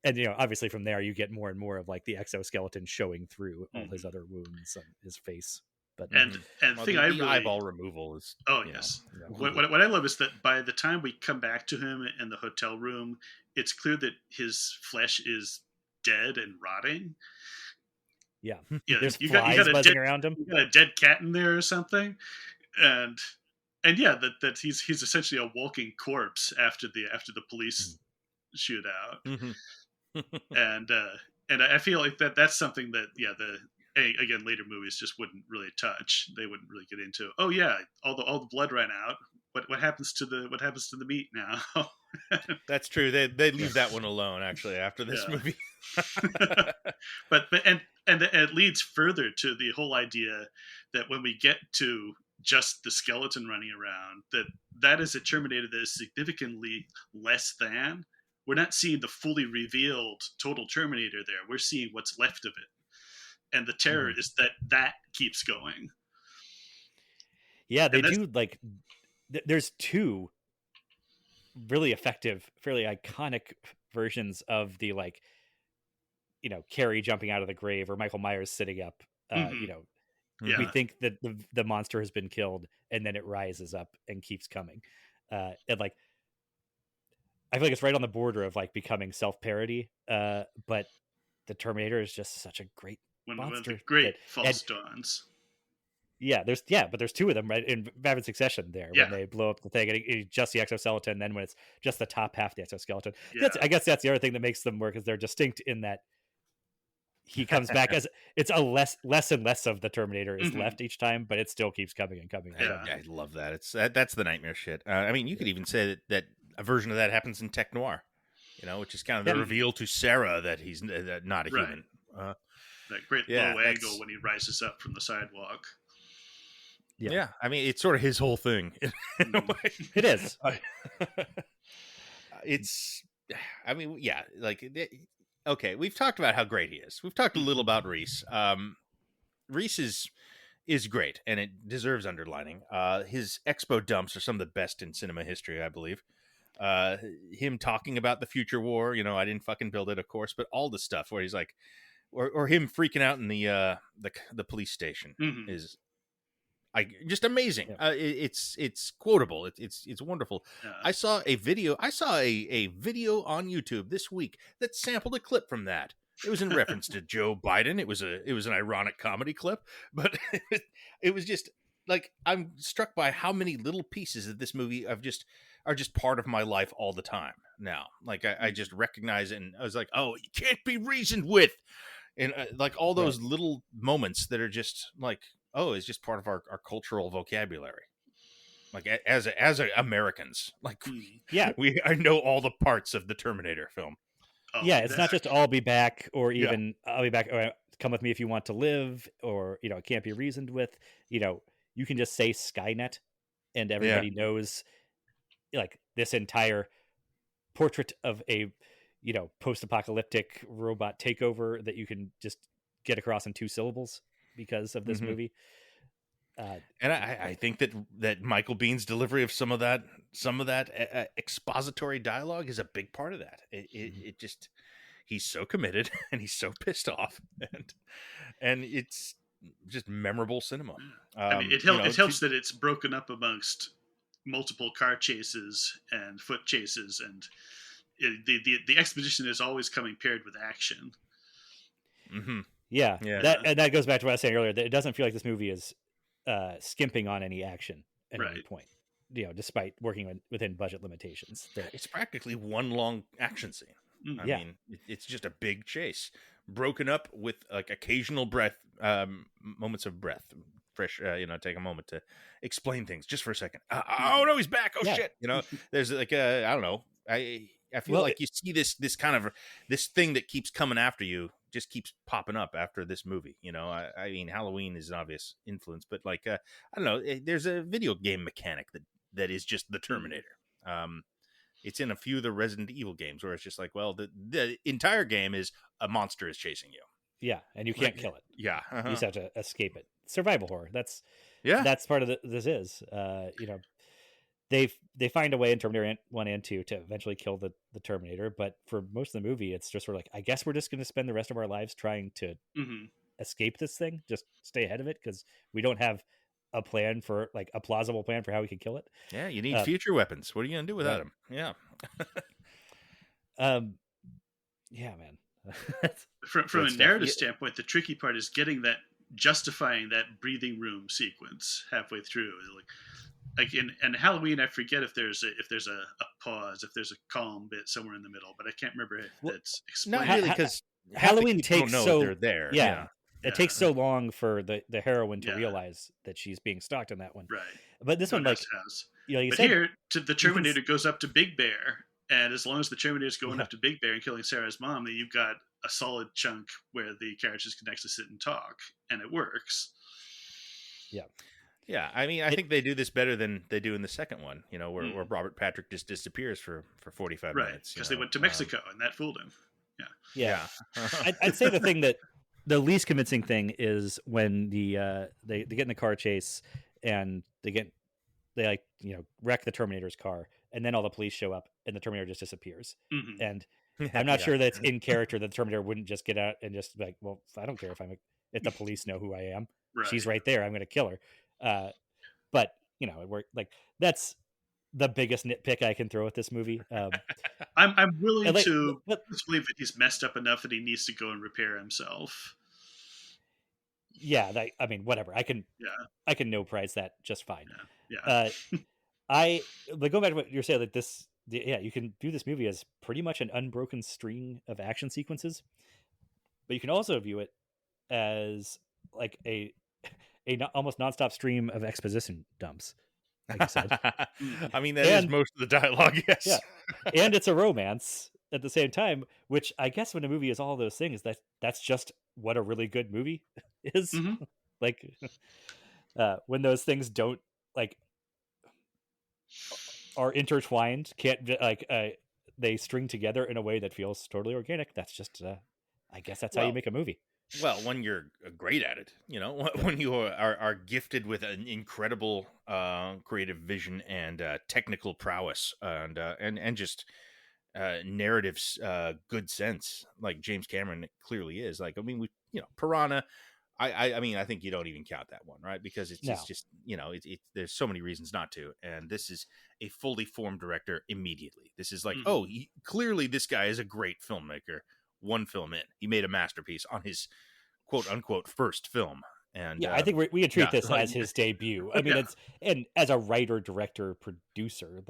And you know, obviously from there you get more and more of like the exoskeleton showing through all his other wounds and his face. But and the thing the eyeball removal is yes. What I love is that by the time we come back to him in the hotel room, it's clear that his flesh is dead and rotting. Yeah, there's flies buzzing around him. You got a dead cat in there or something, and yeah, that he's essentially a walking corpse after the police shootout. and I feel like that's something that again later movies just wouldn't really touch. They wouldn't really get into. Oh yeah, all the blood ran out. What happens to the meat now? That's true. They leave that one alone actually after this movie. but it leads further to the whole idea that when we get to just the skeleton running around, that is a Terminator that is significantly less than. We're not seeing the fully revealed total Terminator there. We're seeing what's left of it. And the terror is that keeps going. Yeah, they do like... There's 2 really effective, fairly iconic versions of the, like, you know, Carrie jumping out of the grave or Michael Myers sitting up. You know, we think that the monster has been killed and then it rises up and keeps coming. And like, I feel like it's right on the border of like becoming self-parody, but the Terminator is just such a great monster. Great false dawns. Yeah, but there's 2 of them right in rapid succession there when they blow up the thing and it's just the exoskeleton. Then when it's just the top half of the exoskeleton, I guess that's the other thing that makes them work is they're distinct in that he comes back as it's a less and less of the Terminator is left each time, but it still keeps coming and coming. Yeah, I love that. That's the nightmare shit. I mean, you could even say that a version of that happens in Tech Noir, you know, which is kind of the reveal to Sarah that he's not a human. That great low angle when he rises up from the sidewalk. Yeah, I mean, it's sort of his whole thing. In a way. It is. It's, I mean, yeah, like, okay, we've talked about how great he is. We've talked a little about Reese. Reese is great, and it deserves underlining. His expo dumps are some of the best in cinema history, I believe. Him talking about the future war, you know, I didn't fucking build it, of course, but all the stuff where he's like, or him freaking out in the police station is just amazing. It's quotable. It's wonderful. I saw a video on YouTube this week that sampled a clip from that. It was in reference to Joe Biden. It was an ironic comedy clip, but it was just like, I'm struck by how many little pieces of this movie are just part of my life all the time now. Like I just recognize it, and I was like, oh, you can't be reasoned with. and like all those little moments that are just like, oh, it's just part of our cultural vocabulary. Like as Americans, like Yeah. I know all the parts of the Terminator film. Oh, Yeah, it's not just "I'll be back" or Yeah. even "I'll be back," or "Come with me if you want to live," or "It can't be reasoned with." You can just say Skynet, and everybody knows, like, this entire portrait of a post-apocalyptic robot takeover that you can just get across in 2 syllables because of this movie. And I think that Michael Bihn's delivery of some of that expository dialogue is a big part of that. It just, he's so committed and he's so pissed off, and it's just memorable cinema. I mean, it helps that it's broken up amongst multiple car chases and foot chases, and the expedition is always coming paired with action. Yeah. That goes back to what I was saying earlier, that it doesn't feel like this movie is skimping on any action at any point, despite working within budget limitations. It's practically one long action scene. I mean, it's just a big chase, broken up with like occasional moments of breath, fresh. Take a moment to explain things just for a second. Oh no, he's back! Oh shit! There's like I don't know. I feel like you see this kind of this thing that keeps coming after you, just keeps popping up after this movie. I mean, Halloween is an obvious influence, but like I don't know. There's a video game mechanic that is just the Terminator. It's in a few of the Resident Evil games where it's just like, well, the entire game is a monster is chasing you. Yeah, and you can't kill it. Yeah, you just have to escape it. Survival horror. That's part of this is. They find a way in Terminator 1 and 2 to eventually kill the Terminator, but for most of the movie, it's just sort of like, I guess we're just going to spend the rest of our lives trying to escape this thing, just stay ahead of it, because we don't have a plan for, like, a plausible plan for how we can kill it. Yeah, you need future weapons. What are you going to do without them? Yeah. Yeah, man. From a narrative standpoint, the tricky part is justifying that breathing room sequence halfway through. Like in Halloween, I forget if there's a pause, if there's a calm bit somewhere in the middle, but I can't remember if that's explained. Not really, because Halloween takes they're there. Yeah. It takes so long for the heroine to realize that she's being stalked in that one. Right. But this one, like, but here, the Terminator goes up to Big Bear, and as long as the Terminator's going up to Big Bear and killing Sarah's mom, then you've got a solid chunk where the characters can actually sit and talk, and it works. Yeah. Yeah, I mean, I think they do this better than they do in the second one, where Robert Patrick just disappears for 45 minutes. Right, because they went to Mexico, and that fooled him. Yeah. I'd say the thing that the least convincing thing is when they get in the car chase and they wreck the Terminator's car, and then all the police show up and the Terminator just disappears. And I'm not sure that it's in character that the Terminator wouldn't just get out and just be like, well, I don't care if the police know who I am. Right. She's right there. I'm going to kill her. But it worked. Like, that's the biggest nitpick I can throw at this movie. I'm willing to believe that he's messed up enough that he needs to go and repair himself. Yeah, I mean, whatever. I can no prize that just fine. Yeah. But going back to what you're saying, like this, you can view this movie as pretty much an unbroken string of action sequences, but you can also view it as like a almost nonstop stream of exposition dumps. Like I said, I mean, that is most of the dialogue. Yes, yeah, and it's a romance at the same time, which I guess when a movie is all those things, that's just what a really good movie is. Like, when those things don't are intertwined, can't they string together in a way that feels totally organic. That's just I guess that's how you make a movie. Well, when you're great at it, when you are gifted with an incredible creative vision and technical prowess and just narratives, good sense, like James Cameron clearly is. Like, I mean, Piranha. I mean, I think you don't even count that one, right? Because it's just there's so many reasons not to. And this is a fully formed director immediately. This is like, clearly this guy is a great filmmaker. One film in, he made a masterpiece on his quote unquote first film. And I think we could treat this as his debut. I mean, and as a writer, director, producer,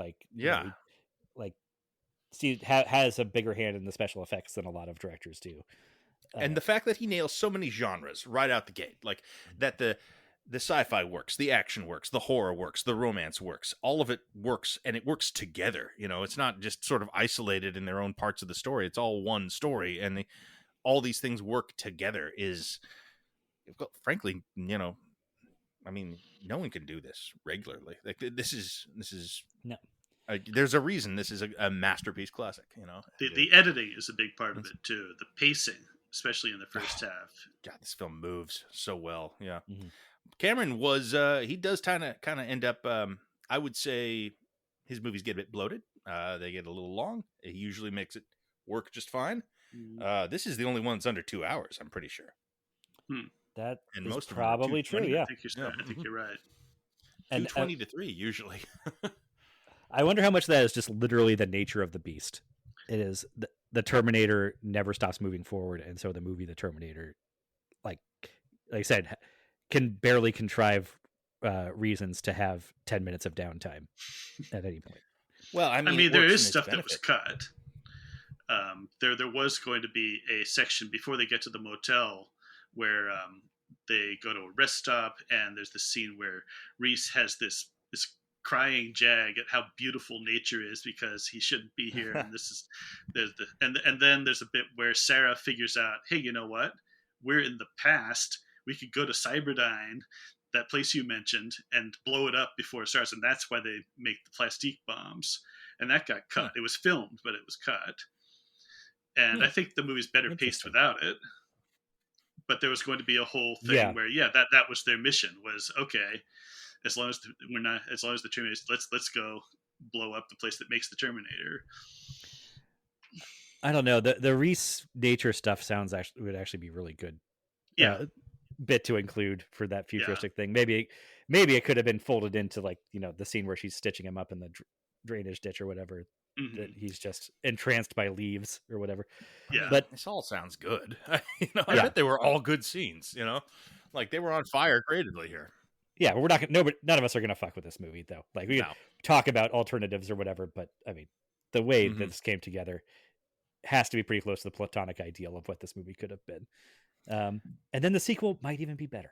Steve has a bigger hand in the special effects than a lot of directors do. And the fact that he nails so many genres right out the gate, like that the sci-fi works, the action works, the horror works, the romance works, all of it works, and it works together. It's not just sort of isolated in their own parts of the story. It's all one story, and all these things work together. Is, frankly, I mean, no one can do this regularly. Like this is no. There's a reason this is a masterpiece classic. The editing is a big part of it too. The pacing, especially in the first half. God, this film moves so well. Yeah. Mm-hmm. Cameron was he does kind of end up I would say his movies get a bit bloated. They get a little long. He usually makes it work just fine. This is the only one that's under 2 hours, I'm pretty sure. That and is most probably true. Yeah, I think you're right. 220 to 3 usually. I wonder how much of that is just literally the nature of the beast. It is the Terminator never stops moving forward, and so the movie The Terminator, like I said, can barely contrive reasons to have 10 minutes of downtime at any point. Well, I mean there is stuff that was cut. There was going to be a section before they get to the motel where they go to a rest stop, and there's this scene where Reese has this crying jag at how beautiful nature is because he shouldn't be here, and and then there's a bit where Sarah figures out, hey, you know what? We're in the past. We could go to Cyberdyne, that place you mentioned, and blow it up before it starts, and that's why they make the plastique bombs. And that got cut. It was filmed, but it was cut. And I think the movie's better paced without it. But there was going to be a whole thing where, that was their mission. Was okay, as long as the Terminator, let's go blow up the place that makes the Terminator. I don't know. The Reese nature stuff would actually be really good. Yeah. Bit to include for that futuristic thing. Maybe it could have been folded into the scene where she's stitching him up in the drainage ditch or whatever. Mm-hmm. That he's just entranced by leaves or whatever. Yeah, but this all sounds good. I bet they were all good scenes. Like they were on fire creatively here. Yeah, we're not. None of us are gonna fuck with this movie though. Like we can talk about alternatives or whatever, but I mean, the way that this came together has to be pretty close to the platonic ideal of what this movie could have been. And then the sequel might even be better.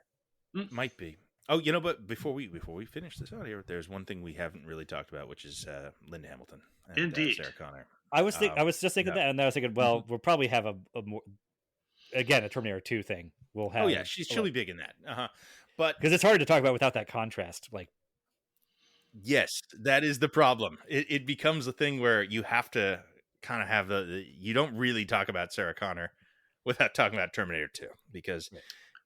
Might be. Oh, but before we finish this out here, there's one thing we haven't really talked about, which is Linda Hamilton and Indeed. Sarah Connor. I was just thinking that, and I was thinking, well, we'll probably have a more, again, a Terminator 2 thing. We'll have. Oh yeah, she'll be big in that. But because it's hard to talk about without that contrast. Like, yes, that is the problem. It becomes a thing where you have to kind of have you don't really talk about Sarah Connor without talking about Terminator 2, because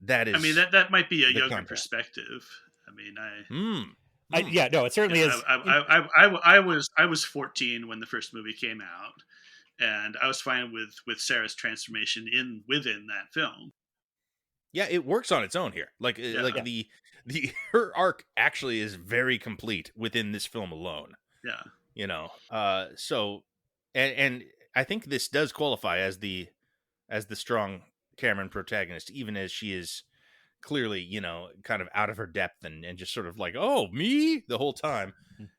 that is. I mean, that might be a younger perspective. I mean, no, it certainly is. I was 14 when the first movie came out, and I was fine with Sarah's transformation within that film. Yeah, it works on its own here. The her arc actually is very complete within this film alone. Yeah. So and I think this does qualify as the strong Cameron protagonist, even as she is clearly, kind of out of her depth and just sort of like, oh, me the whole time.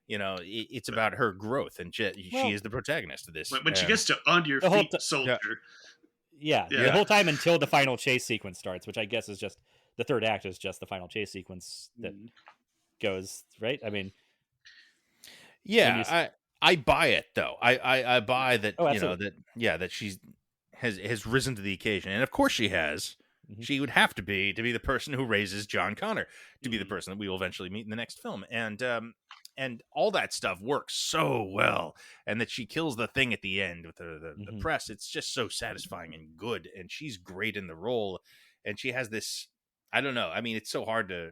It's about her growth, and she is the protagonist of this. When she gets to on your feet, soldier. Yeah, the whole time until the final chase sequence starts, which I guess is just the third act is just the final chase sequence that goes right. I mean, I buy it though. I buy that. Oh, that she's has risen to the occasion, and of course she has. Mm-hmm. She would have to be the person who raises John Connor to be the person that we will eventually meet in the next film, and all that stuff works so well, and that she kills the thing at the end with the press. It's just so satisfying and good, and she's great in the role, and she has this. I don't know. I mean, it's so hard to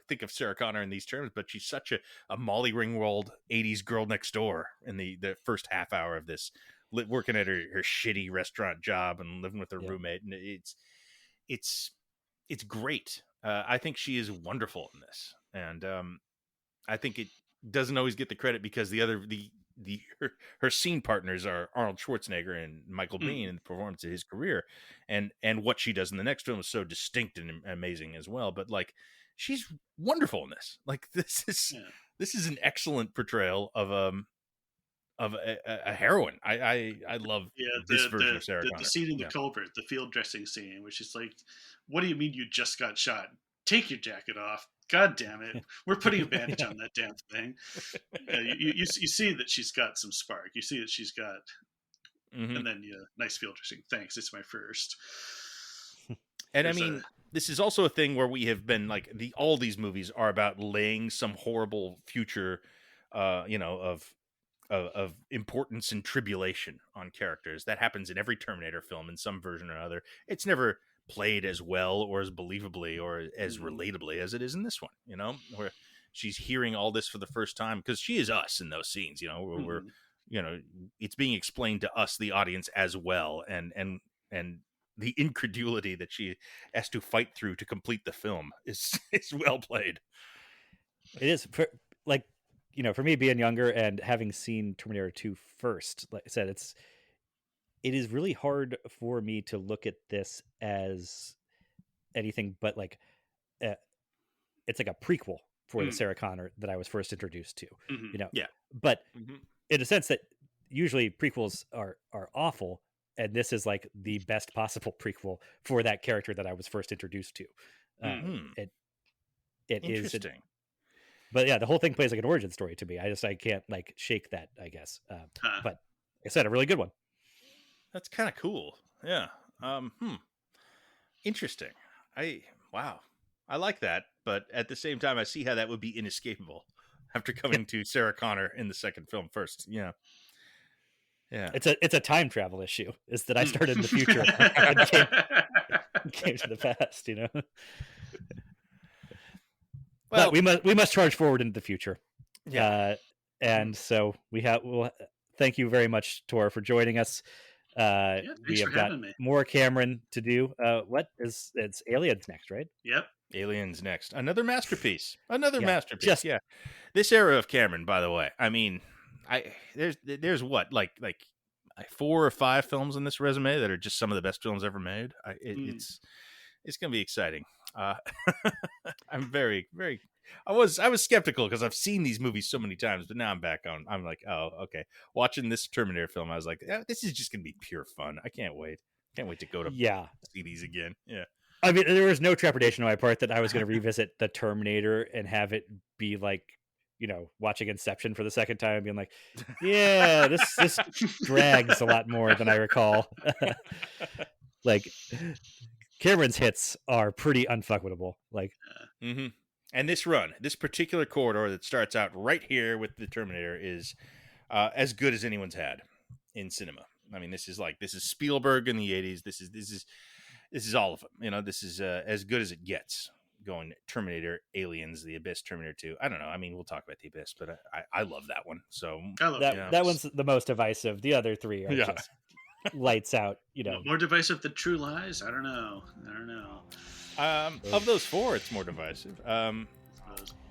think of Sarah Connor in these terms, but she's such a Molly Ringwald 80s girl next door in the first half hour of this, working at her shitty restaurant job and living with her roommate, and it's great. I think she is wonderful in this, and I think it doesn't always get the credit because her scene partners are Arnold Schwarzenegger and Michael Biehn in the performance of his career, and what she does in the next film is so distinct and amazing as well. But she's wonderful in this. This is an excellent portrayal of a heroine. I love this version of Sarah Connor. The scene in the culvert, the field dressing scene, which is like, what do you mean you just got shot? Take your jacket off. God damn it. We're putting a bandage on that damn thing. You see that she's got some spark. You see that she's got, and then nice field dressing. Thanks. It's my first. And I mean, this is also a thing where we have been like all these movies are about laying some horrible future, of importance and tribulation on characters. That happens in every Terminator film in some version or another. It's never played as well or as believably or as relatably as it is in this one, where she's hearing all this for the first time, because she is us in those scenes, we're it's being explained to us, the audience, as well, and the incredulity that she has to fight through to complete the film is well played. It is for me being younger and having seen Terminator 2 first, like I said, it is really hard for me to look at this as anything but it's like a prequel for the Sarah Connor that I was first introduced to, Yeah. But in a sense that usually prequels are awful, and this is like the best possible prequel for that character that I was first introduced to. It Interesting. But yeah, the whole thing plays like an origin story to me. I can't shake that, I guess. But like I said, a really good one. That's kind of cool. Yeah. Interesting. Wow. I like that, but at the same time, I see how that would be inescapable after coming to Sarah Connor in the second film first. Yeah. Yeah. It's a time travel issue. Is that I started in the future and came to the past, Well, but we must charge forward into the future. Yeah. And so we'll thank you very much, Tor, for joining us. We have got more Cameron to do. It's Aliens next, right? Yep. Aliens next. Another masterpiece. Masterpiece. Yeah. This era of Cameron, by the way. I mean, there's what, like 4 or 5 films on this resume that are just some of the best films ever made. It's going to be exciting. I'm very, very. I was skeptical because I've seen these movies so many times, but now I'm back on. I'm like, oh, okay. Watching this Terminator film, I was like, this is just gonna be pure fun. I can't wait. Can't wait to go to see these again. Yeah. I mean, there was no trepidation on my part that I was going to revisit the Terminator and have it be like, watching Inception for the second time, being like, yeah, this drags a lot more than I recall. Like, Cameron's hits are pretty unfuckable. And this particular corridor that starts out right here with the Terminator is as good as anyone's had in cinema. I mean, this is Spielberg in the 80s. This is all of them. This is as good as it gets. Going Terminator, Aliens, The Abyss, Terminator 2. I don't know. I mean, we'll talk about The Abyss, but I love that one. So I love that one's the most divisive. The other 3 are just lights out. More divisive than True Lies. I don't know. Of those 4, it's more divisive.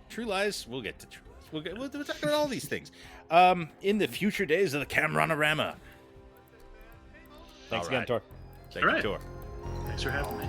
True Lies, we'll get to True Lies. We'll talk about all these things. In the future days of the Cameron-arama. Thanks again, Tor. Thank you, Tor. Thanks for having me.